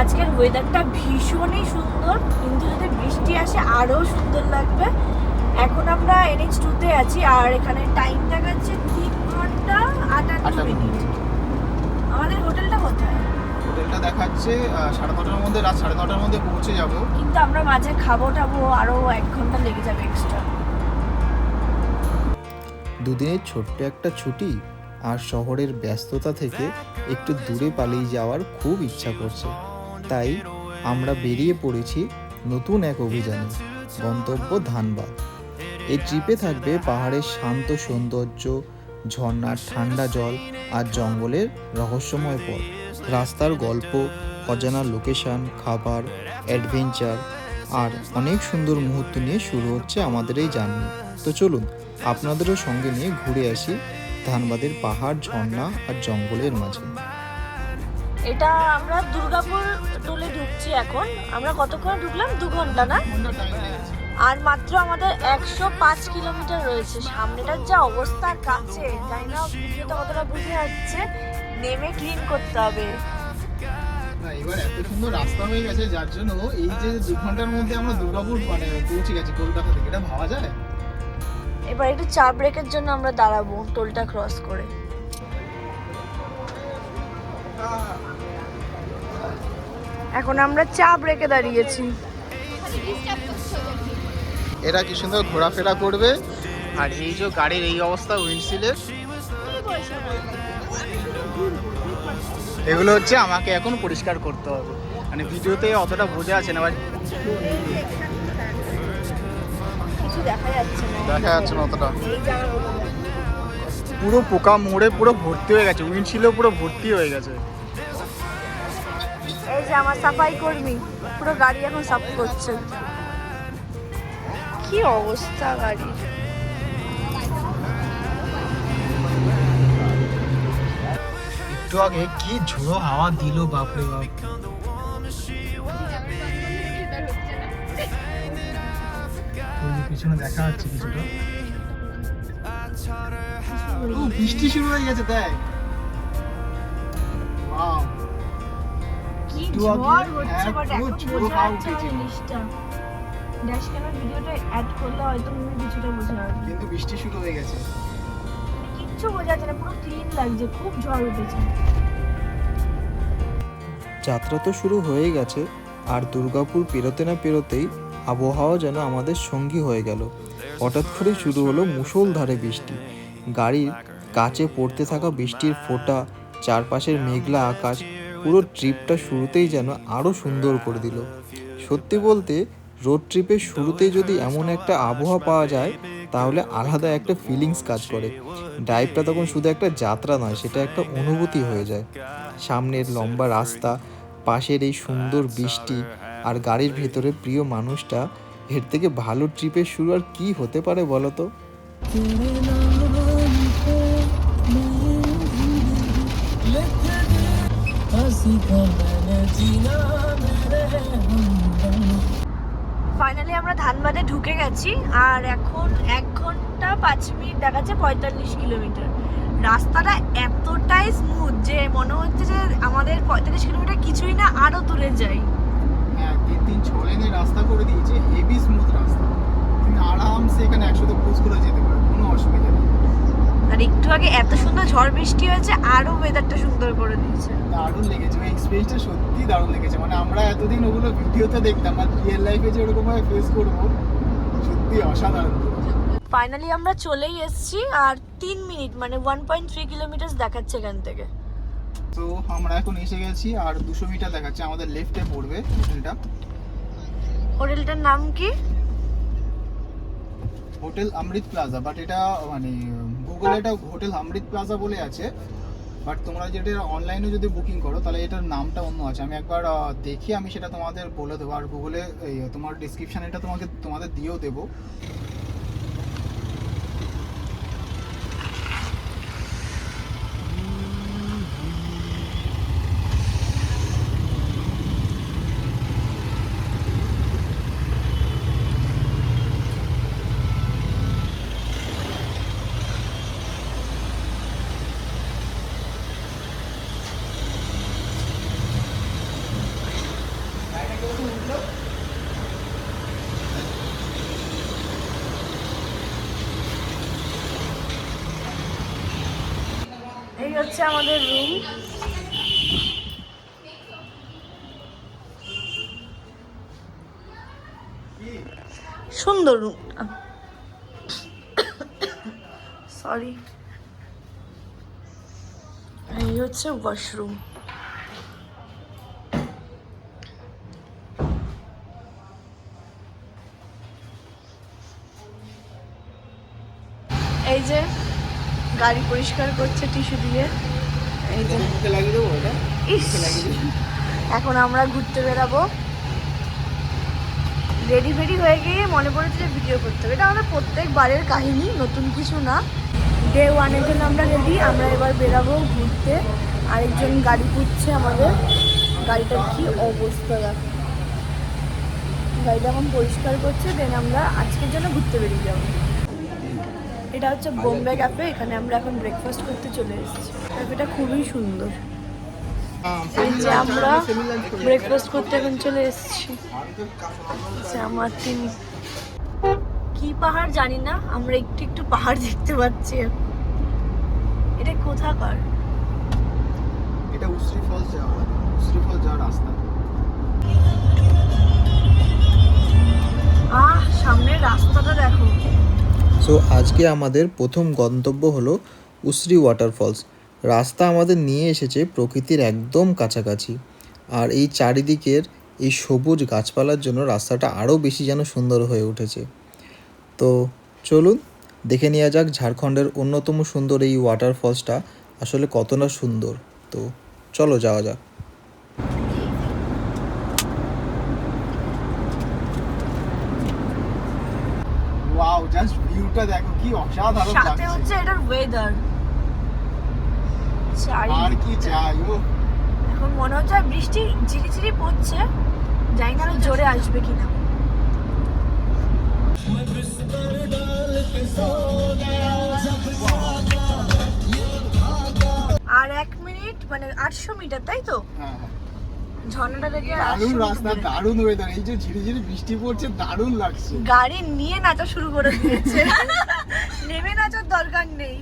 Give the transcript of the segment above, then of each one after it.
আজকের ওয়েদারটা ভীষণই সুন্দর, কিন্তু যদি বৃষ্টি আসে আরও সুন্দর লাগবে। এখন আমরা NH2-তে আছি আর এখানে টাইম দেখাচ্ছে 3 ঘন্টা 58 মিনিট। আমাদের হোটেলটা কোথায়? হোটেলটা দেখাচ্ছে 9:30টার মধ্যে, রাত 9:30টার মধ্যে পৌঁছে যাব। কিন্তু আমরা মাঝে খাবো টাবো, আরও 1 ঘন্টা লেগে যাবে এক্সট্রা। দুদিনের ছোট্ট একটা ছুটি আর শহরের ব্যস্ততা থেকে একটু দূরে পালিয়ে যাওয়ার খুব ইচ্ছা করছে, তাই আমরা বেরিয়ে পড়েছি নতুন এক অভিযানে, গন্তব্য ধানবাদ। এই ট্রিপে থাকবে পাহাড়ের শান্ত সৌন্দর্য, ঝর্ণার ঠান্ডা জল আর জঙ্গলের রহস্যময় পথ। রাস্তার গল্প, অজানা লোকেশন, খাবার, অ্যাডভেঞ্চার আর অনেক সুন্দর মুহূর্ত নিয়ে শুরু হচ্ছে আমাদের এই জার্নি। তো চলুন আপনাদেরও সঙ্গে নিয়ে ঘুরে আসি ধানবাদের পাহাড়, ঝর্ণা আর জঙ্গলের মাঝে। এটা আমরা দুর্গাপুর টোলে ঢুকছি এখন। আমরা কতক্ষণ ঢুকলাম? 2 ঘন্টা না? আর মাত্র আমাদের 105 কিলোমিটার রয়েছে। সামনেটার যা অবস্থা, কাছে জানি না ভিডিওটা কতটা বুঝে যাচ্ছে, নেমে ক্লিন করতে হবে। এবার এত সুন্দর রাস্তা হয়ে গেছে, যার জন্য এই যে 2 ঘন্টার মধ্যে আমরা দুর্গাপুর পৌঁছে গেছি কলকাতা থেকে, এটা ভাবা যায়? এবার একটু চা ব্রেকের জন্য আমরা দাঁড়াবো টোলটা ক্রস করে। এখন আমরা চা ব্রেকে দাঁড়িয়েছি। এরা কি সুন্দর ঘোরাফেরা করবে, আর এই যে গাড়ির এই অবস্থা উইন্ডশিল্ডের, এগুলো হচ্ছে আমাকে এখন পরিষ্কার করতে হবে। মানে ভিডিওতে অতটা বোঝা যাচ্ছে না, কিছু দেখা যাচ্ছে না অতটা। পুরো পোকা মোড়ে পুরো ভর্তি হয়ে গেছে, উইন্ডশিল্ডও পুরো ভর্তি হয়ে গেছে। এই যে আমার সাফাই কর্মী পুরো গাড়ি এখন সাফ করছে। কি অবস্থা গাড়ির! একটু আগে কি ঝোড়ো হাওয়া দিল, বাপরে বাপ। পিছনে দেখা যাচ্ছে কিছুটা, বৃষ্টি শুরু হয়ে গেছে। দেখ, কি ঝড় হচ্ছে, বাট এখন বোঝা যাচ্ছে না জিনিসটা। ড্যাশ ক্যামেরা ভিডিওটা অ্যাড করলে হয়তো মনে কিছুটা বোঝা যাবে, কিন্তু বৃষ্টি শুরু হয়ে গেছে। কিচ্ছু বোঝা যাচ্ছে না, পুরো ক্লিন লাগছে, খুব ঝড় উঠেছে। যাত্রা তো শুরু হয়ে গেছে, আর দুর্গাপুর পেরোতে না পেরোতেই আবহাওয়া যেন আমাদের সঙ্গী হয়ে গেল। হঠাৎ করে শুরু হলো মুষলধারে বৃষ্টি। গাড়ির কাছে পড়তে থাকা বৃষ্টির ফোঁটা, চারপাশের মেঘলা আকাশ পুরো ট্রিপটা শুরুতেই যেন আরও সুন্দর করে দিল। সত্যি বলতে রোড ট্রিপের শুরুতেই যদি এমন একটা আবহাওয়া পাওয়া যায়, তাহলে আলাদা একটা ফিলিংস কাজ করে। ড্রাইভটা তখন শুধু একটা যাত্রা নয়, সেটা একটা অনুভূতি হয়ে যায়। সামনের লম্বা রাস্তা, পাশের এই সুন্দর বৃষ্টি আর গাড়ির ভেতরে প্রিয় মানুষটা, এর থেকে ভালো ট্রিপের শুরু আর কি হতে পারে বলো তো? ফাইনালি আমরা ধানবাদে ঢুকে গেছি, আর এখন 1 ঘন্টা 5 মিনিট দেখাচ্ছে 45 কিলোমিটার। রাস্তাটা এতটাই স্মুথ যে মনে হচ্ছে যে আমাদের 45 কিলোমিটার কিছুই না, আরো দূরে যাই। হ্যাঁ, 3-6 লেনের রাস্তা করে দিয়েছে, হেভি স্মুথ রাস্তা। তুমি আরামসে এখানে 100তে ক্রুজ করে যেতে পারো, কোনো অসুবিধা নেই। আর একটু আগে এত সুন্দর ঝড় বৃষ্টি হয়েছে, আরো ওয়েদারটা সুন্দর করে দিয়েছে। দারুণ লেগেছে, ওই এক্সপিরিয়েন্সটা সত্যি দারুণ লেগেছে। মানে আমরা এতদিন ওগুলো ভিডিওতে দেখতাম, আর রিয়েল লাইফে যে ওরকম ভাবে ফেস করবো, সত্যি অসাধারণ। ফাইনালি আমরা চলেই এসেছি, আর 3 মিনিট মানে 1.3 কিলোমিটার দেখাচ্ছে এখান থেকে। তো আমরা এখন এসে গেছি, আর 200 মিটার দেখাচ্ছে আমাদের লেফটে পড়বে হোটেলটা। হোটেলটার নাম কি? হোটেল অমৃত প্লাজা, বাট এটা মানে গুগলে এটা হোটেল অমৃত প্লাজা বলে আছে, বাট তোমরা যেটা অনলাইনে যদি বুকিং করো তাহলে এটার নামটা অন্য আছে। আমি একবার দেখি, আমি সেটা তোমাদের বলে দেবো, আর গুগলে তোমার ডিসক্রিপশানে এটা তোমাদের দিয়েও দেবো। এই হচ্ছে আমাদের রুম। সুন্দর রুম, সরি। এই হচ্ছে ওয়াশরুম। এই যে গাড়ি পরিষ্কার করছে টিস্যু দিয়ে। এই যে ইস, এখন আমরা ঘুরতে বেরাবো। রেডি ফেডি হয়ে গিয়ে মনে পড়েছে যে ভিডিও করতে হবে। এটা আমাদের প্রত্যেকবারের কাহিনী, নতুন কিছু না। ডে ওয়ানের জন্য আমরা রেডি। আমরা এবার বেরাবো ঘুরতে। আরেকজন গাড়ি পুড়ছে আমাদের। গাড়িটার কি অবস্থা দেখো। গাড়িটা এখন পরিষ্কার করছে, দেন আমরা আজকের জন্য ঘুরতে বেরিয়ে যাবো। এটা হচ্ছে বোম্বে ক্যাফে। এখানে আমরা এখন ব্রেকফাস্ট করতে চলে এসেছি। ক্যাফেটা খুবই সুন্দর। এই যে আমরা ব্রেকফাস্ট করতে এখন চলে এসেছি। আমার কি পাহাড় জানি না, আমরা একটু একটু পাহাড় দেখতে পাচ্ছি। এটা কোথাকার? এটা উসরি ফলস যাওয়ার রাস্তা। সামনের রাস্তাটা দেখো। সো আজকে আমাদের প্রথম গন্তব্য হলো উসরি ওয়াটারফলস। রাস্তা আমাদের নিয়ে এসেছে প্রকৃতির একদম কাছাকাছি, আর এই চারিদিকের এই সবুজ গাছপালার জন্য রাস্তাটা আরও বেশি যেন সুন্দর হয়ে উঠেছে। তো চলুন দেখে নেওয়া যাক ঝাড়খণ্ডের অন্যতম সুন্দর এই ওয়াটারফলসটা আসলে কতটা সুন্দর। তো চলো যাওয়া যাক। ওয়াও, জাস্ট ভিউটা দেখো কি অসাধারণ লাগছে। সাথে হচ্ছে এটার ওয়েদার। আর কি চাই। ও এখন মনে হচ্ছে বৃষ্টি ঝিরিঝিরি পড়ছে, জানি না জোরে আসবে কিনা। আর 1 মিনিট মানে 800 মিটার, তাই তো? হ্যাঁ, ঝর্ণাটা দেখে দারুণ রাস্তা, দারুণ ওয়েদার। এই যে ঝিরিঝিরি বৃষ্টি পড়ছে, দারুণ লাগছে। গাড়ি নিয়ে নাচা শুরু করে দিয়েছে। নেমে নাচার দরকার নেই।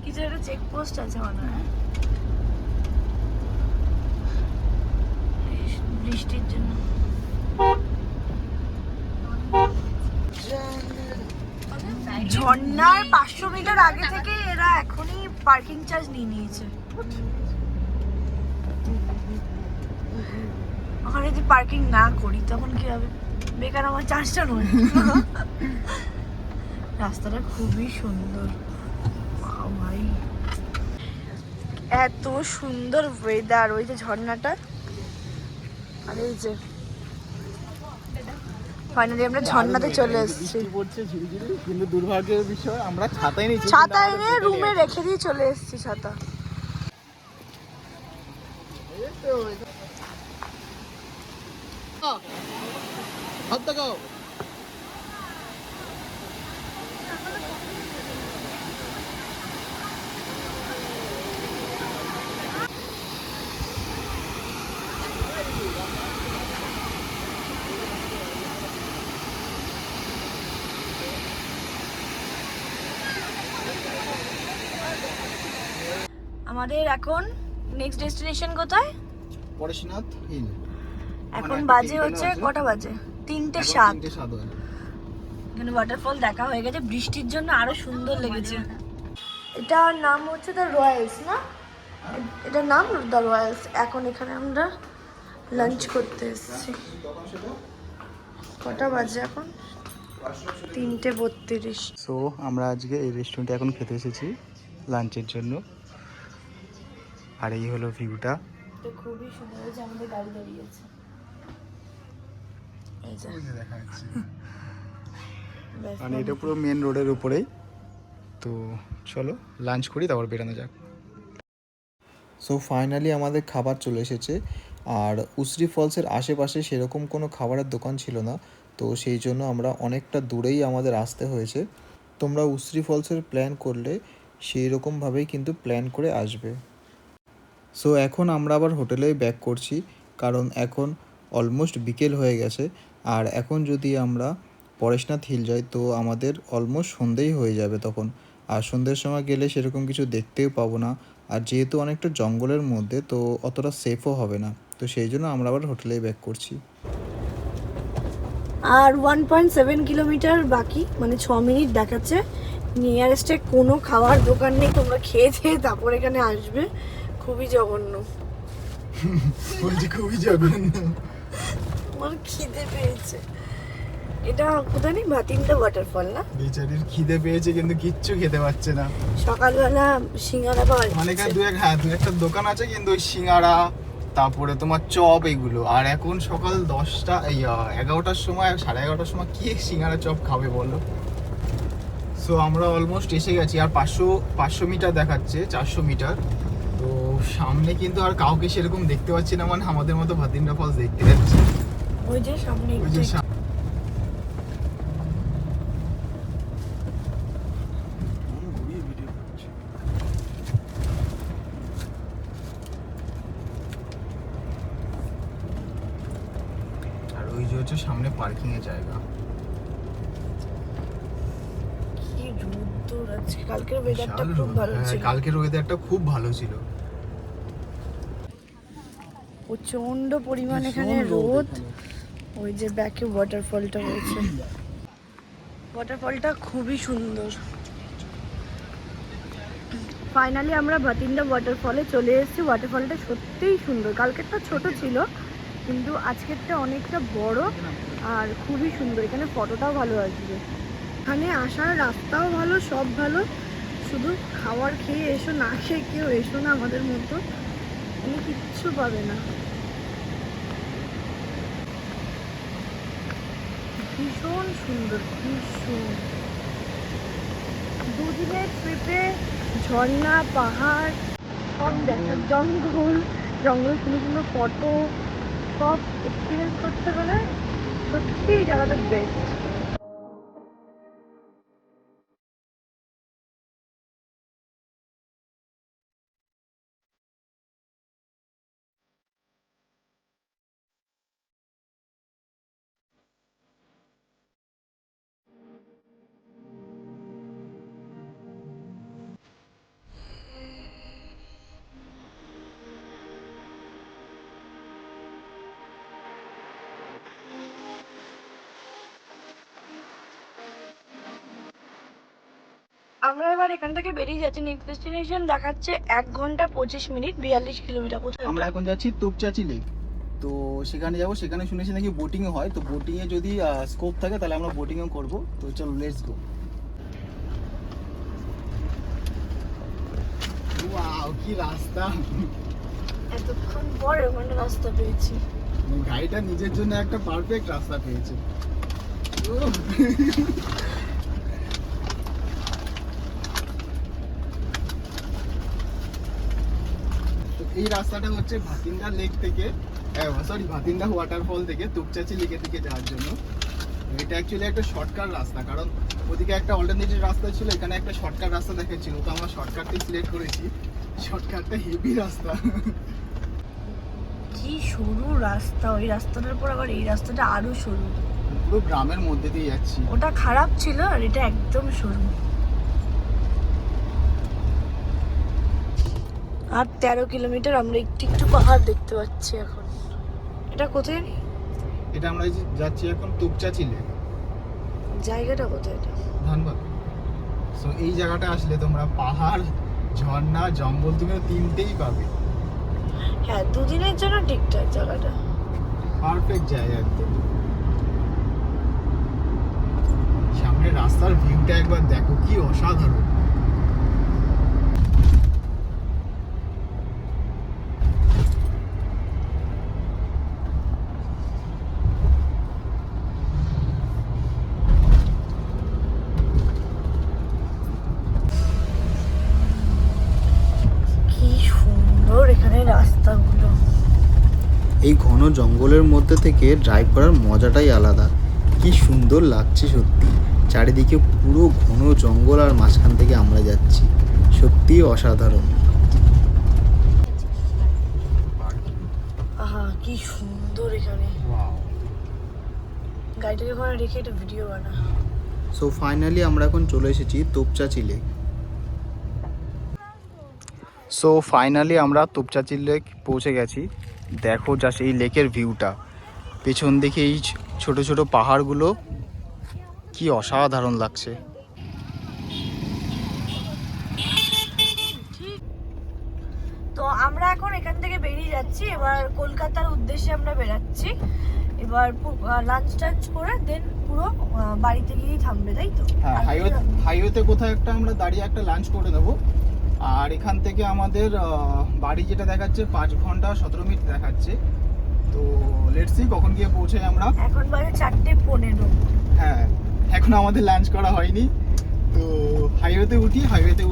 কিছু একটা চেকপোস্ট আছে মনে হয় বৃষ্টির জন্য। ঝর্ণার 500 মিটার আগে থেকে এরা এখনই পার্কিং চার্জ নিয়ে নিয়েছে। ওখানে যদি পার্কিং না করি তখন কি হবে? বেকার আমার চার্জটা নয়। রাস্তাটা খুবই সুন্দর। ভাই এত সুন্দর ওয়েদার, ওই যে ঝর্ণাটা, আর এই যে ফাইনালি আমরা ঝর্ণাতে চলে এসেছি। বৃষ্টি পড়ছে ঝিরিঝিরি, কিন্তু দুর্ভাগ্যের বিষয় আমরা ছাতাই নিয়েছি। ছাতা এনে রুমে রেখে দিয়ে চলে এসেছি ছাতা। হাত দেখাও। আমাদের এখন নেক্সট ডেস্টিনেশন কোথায়? পরেশনাথ হিল। এখন বাজে হচ্ছে কটা বাজে? 3:07। এখানে ওয়াটারফল দেখা হয়ে গেছে, বৃষ্টির জন্য আরো সুন্দর লেগেছে। এটার নাম হচ্ছে দ্য রয়্যালস, না? এটার নাম দ্য রয়্যালস। এখন এখানে আমরা লাঞ্চ করতে এসেছি। কটা বাজে এখন? 3:32। সো আমরা আজকে এই রেস্টুরেন্টে এখন খেতে এসেছি লাঞ্চের জন্য। আর এই হলো ভিউটা। এটা খুবই সুন্দর হয়েছে। আমাদের গাড়ি দাঁড়িয়েছে, এই যে দেখা যাচ্ছে। ব্যাস। মানে এটা পুরো মেন রোডের উপরেই। তো চলো লাঞ্চ করি, তারপর বেরানো যাক। সো ফাইনালি আমাদের খাবার চলে এসেছে। আর উসরি ফলসের আশেপাশে সেরকম কোনো খাবারের দোকান ছিল না, তো সেই জন্য আমরা অনেকটা দূরেই আমাদের আসতে হয়েছে। তোমরা উসরি ফলসের প্ল্যান করলে সেই রকমভাবেই কিন্তু প্ল্যান করে আসবে। সো এখন আমরা আবার হোটেলেই ব্যাক করছি, কারণ এখন অলমোস্ট বিকেল হয়ে গেছে। আর এখন যদি আমরা পরেশনাথ হিল যাই তো আমাদের অলমোস্ট সন্ধেই হয়ে যাবে তখন। আর সন্ধ্যের সময় গেলে সেরকম কিছু দেখতেও পাবো না। আর যেহেতু অনেকটা জঙ্গলের মধ্যে তো অতটা সেফও হবে না, তো সেই জন্য আমরা আবার হোটেলেই ব্যাক করছি। আর 1.7 কিলোমিটার বাকি, মানে 6 মিনিট দেখাচ্ছে। নিয়ারেস্টে কোনো খাওয়ার দোকান নেই, তোমরা খেয়ে খেয়ে তারপর এখানে আসবে। খুবই জঘন্য, বলছি খুবই জঘন্য। আমার খিদে পেয়েছে। এটা কোথায় নেই, ভাতিন্দা ওয়াটারফল না? বেচারির খিদে পেয়েছে কিন্তু কিচ্ছু খেতে পাচ্ছে না। সকালবেলা সিঙ্গারা পাওয়া মানে এখানে যাচ্ছে। দু একটা দোকান আছে কিন্তু ওই সিঙ্গারা, তারপরে তোমার চপ এগুলো। আর এখন সকাল 11টার সময়, 11:30টার সময় কি সিঙ্গারা চপ খাবে বলো? সো আমরা অলমোস্ট এসে গেছি। আর 500 মিটার দেখাচ্ছে, 400 মিটার। তো সামনে কিন্তু আর কাউকে সেরকম দেখতে পাচ্ছি না, মানে আমাদের মতো ভাতিন্ডা ফলস দেখতে যাচ্ছি। ওই যে সামনে ওই যে আর ওই যে হচ্ছে সামনে পার্কিং এর জায়গা। কি রোদ্দুর আজকে, কালকের ওয়েদারটা খুব ভালো ছিল। কালকের ওয়েদারটা খুব ভালো ছিল। প্রচন্ড পরিমাণ এখানে রোদ। ওই যে ব্যাকে ওয়াটারফলটা রয়েছে, ওয়াটারফলটা খুবই সুন্দর। ফাইনালি আমরা ভাতিন্দা ওয়াটারফলে চলে এসেছি। ওয়াটারফলটা সত্যিই সুন্দর। কালকেরটা ছোট ছিল কিন্তু আজকেরটা অনেকটা বড় আর খুবই সুন্দর। এখানে ফটোটাও ভালো আসবে। এখানে আসার রাস্তাও ভালো, সব ভালো। শুধু খাবার খেয়ে এসো, না খেয়ে কেউ এসো না আমাদের মতো, তুমি কিচ্ছু পাবে না। ভীষণ সুন্দর, ভীষণ। দুদিনের ট্রিপে ঝর্ণা, পাহাড় সব দেখার, জঙ্গল জঙ্গল, সুন্দর সুন্দর ফটো, সব এক্সপিরিয়েন্স করতে গেলে সত্যি এই জায়গাটা বেস্ট। আমরা এবার এখান থেকে বেরিয়ে যাচ্ছি। নেক্সট ডেস্টিনেশন দেখাচ্ছে 1 ঘন্টা 25 মিনিট, 42 কিলোমিটার। কোথায় আমরা এখন যাচ্ছি তুপচাচি লেক। তো সেখানে যাব। সেখানে শুনেছি নাকি বোটিংও হয়। তো বোটিংয়ে যদি স্কোপ থাকে তাহলে আমরা বোটিংও করব। তো চলো লেটস গো। ওয়াও কি রাস্তা! এতক্ষণ পর এখানে রাস্তা পেয়েছি। গাড়িটা নিজের জন্য একটা পারফেক্ট রাস্তা পেয়েছে। তো এই রাস্তাটা হচ্ছে ভাতিন্দা লেক থেকে, ভাতিন্দা ওয়াটারফল থেকে তুপচাচি লেকের দিকে যাওয়ার জন্য। এটা অ্যাকচুয়ালি একটা শর্টকাট রাস্তা, কারণ ওদিকে একটা অল্টারনেটিভ রাস্তা ছিল, এখানে একটা শর্টকাট রাস্তা দেখাচ্ছিল। তো আমরা শর্টকাটটাই সিলেক্ট করেছি। শর্টকাটটা হেভি রাস্তা। কি সরু রাস্তা, ওই রাস্তাটার পর আবার এই রাস্তাটা আরো সরু। পুরো গ্রামের মধ্যে দিয়ে যাচ্ছি। ওটা খারাপ ছিল আর এটা একদম সরু। আর 13 কিলোমিটার আমরা একটু একটু পাহাড় দেখতে পাচ্ছি এখন। এটা কোথায়? এটা আমরা যাচ্ছি এখন তুপচাচি লেক। জায়গাটা কোথায় এটা? ধন্যবাদ। সো এই জায়গাটা আসলে তোমরা পাহাড়, ঝর্ণা, জঙ্গল, তুমি তিনটেই পাবে। হ্যাঁ, দুদিনের জন্য ঠিকঠাক জায়গাটা। পারফেক্ট জায়গা একদম। সামনে রাস্তার ভিউটা একবার দেখো, কি অসাধারণ। কি সুন্দর এখানে রাস্তাগুলো। এই ঘন জঙ্গলের মধ্যে থেকে ড্রাইভ করার মজাটাই আলাদা। কি সুন্দর লাগছে সত্যি। চারিদিকে পুরো ঘন জঙ্গল আর মাঝখান থেকে আমরা যাচ্ছি, সত্যিই অসাধারণ। আহা, কি সুন্দর এখানে। গাড়িটাকে ওখানে রেখে একটা ভিডিও বানা। সো ফাইনালি আমরা এখন চলে এসেছি তোপচাঁচি লেক। সো ফাইনালি আমরা তোপচাঁচি লেক পৌঁছে গেছি। দেখো জাস্ট এই লেকের ভিউটা, পেছন দিকে এই ছোট ছোট পাহাড়গুলো কি অসাধারণ লাগছে। তো আমরা এখন এখান থেকে বেরিয়ে যাচ্ছি, এবার কলকাতার উদ্দেশ্যে আমরা বেরাচ্ছি। এবার লাঞ্চ টাঞ্চ করে দেন পুরো বাড়িতে গিয়েই থামবে, তাই তো? হ্যাঁ, হাইওয়েতে কোথাও একটা আমরা দাঁড়িয়ে একটা লাঞ্চ করে নেবো। আর এখান থেকে আমাদের বাড়ি যেটা দেখাচ্ছে 5 ঘন্টা 17 মিনিট দেখাচ্ছে। তো লেটস সি কখন গিয়ে পৌঁছাই আমরা। এখন বাজে 4:15। হ্যাঁ, এখন আমাদের লাঞ্চ করা হয়নি। তো হাইওয়েতে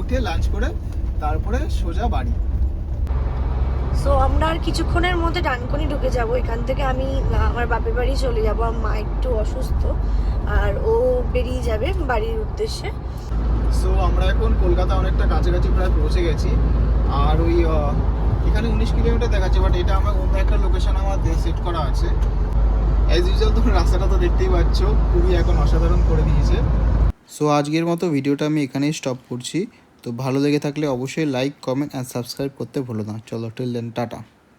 উঠে লাঞ্চ করে তারপরে সোজা বাড়ি। সো আমরা আর কিছুক্ষণের মধ্যে ডানকুনি ঢুকে যাব। এখান থেকে আমি আমার বাপের বাড়ি চলে যাব। আমার মা একটু অসুস্থ, আর ও বেরিয়ে যাবে বাড়ির উদ্দেশ্যে। সো আমরা এখন কলকাতা অনেকটা কাছাকাছি প্রায় পৌঁছে গেছি। আর ওই এখানে 19 কিলোমিটার দেখাচ্ছে, বাট এটা আমার অন্য একটা লোকেশন আমার সেট করা আছে। অ্যাজ ইউজুয়াল তোমরা রাস্তাটা তো দেখতেই পাচ্ছ, খুবই এখন অসাধারণ করে দিয়েছে। সো আজকের মতো ভিডিওটা আমি এখানেই স্টপ করছি। তো ভালো লেগে থাকলে অবশ্যই লাইক, কমেন্ট অ্যান্ড সাবস্ক্রাইব করতে ভুলো না। চলো টিল দেন, টাটা।